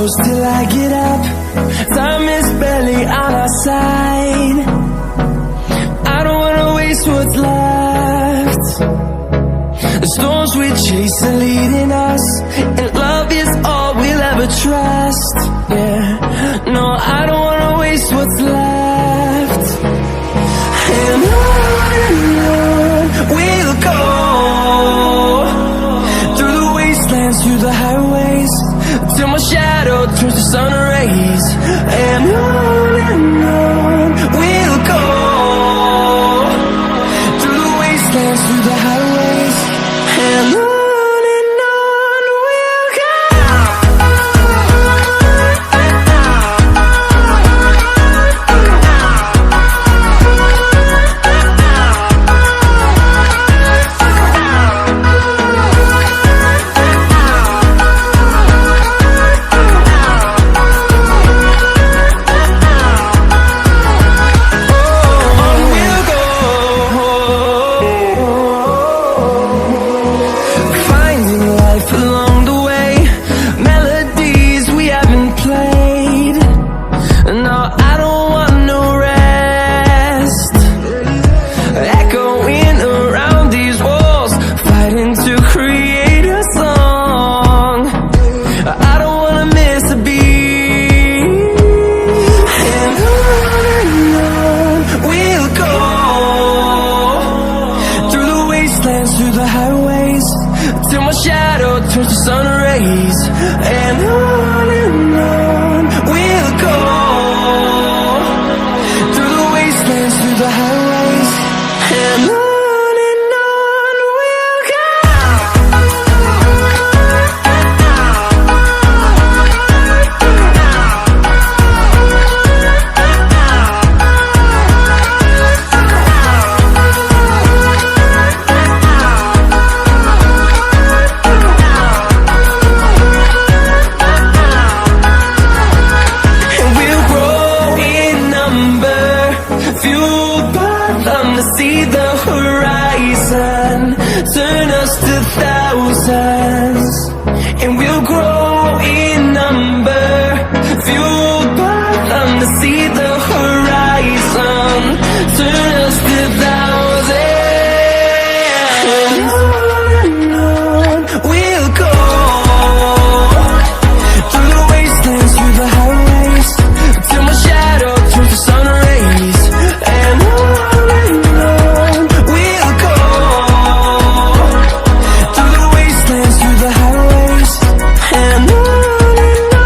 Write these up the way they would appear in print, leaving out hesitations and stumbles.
close till I get up. Time is barely on our side. I don't wanna waste what's left. The storms we chase are leading us, and love is all we'll ever trust. Yeah, no, I don't wanna waste what's left. And on we'll go, through the wastelands, through the highways, till my shadow turns to sun rays. And on we'll go, through the wastelands, through the highways, and on we'll go. Along the way, melodies we haven't played. No, I don't want no rest. Echoing around these walls, fighting to create a song. I don't wanna miss a beat. And on we'll go, through the wastelands, through the highways, till my shadow turns to sun rays. And on we'll go, through the wastelands, through the highways, and on we'll go. Fueled by them to see the horizon, turn us to thousands, and we'll grow in number. Fueled by them to see the horizon, turn us to thousands. And on we'll go, through the wastelands, through the highways, till my shadow turns to sun rays. And on we'll go, through the wastelands, through the highways, and on we'll go.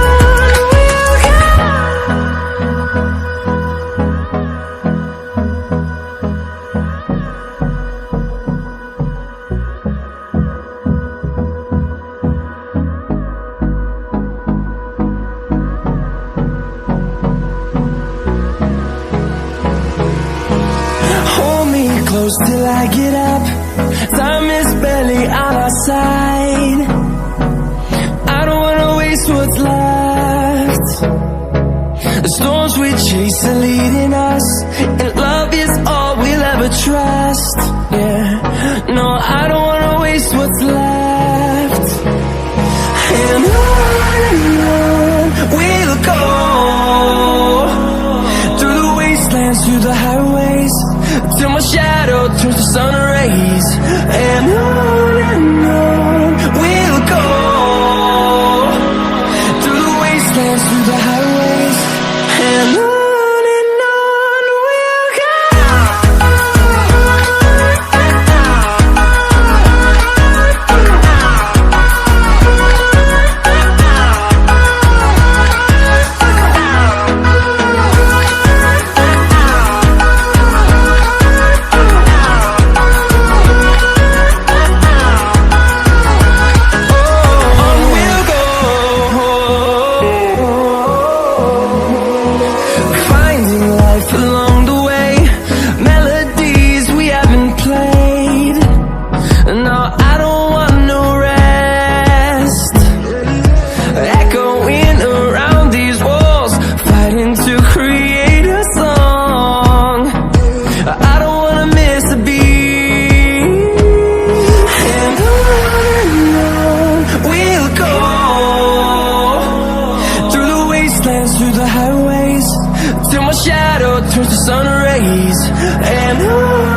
Hold me close till I get up. Time is barely on our side. I don't wanna waste what's left. The storms we chase are leading us, and love is all we'll ever trust. Yeah, no, I don't wanna waste what's left. And on we'll go, through the wastelands, through the highways, till my shadow turns to sun rays. And on we'll go, through the wastelands, through the highways, and on we'll go. shadow turns to sun rays, and on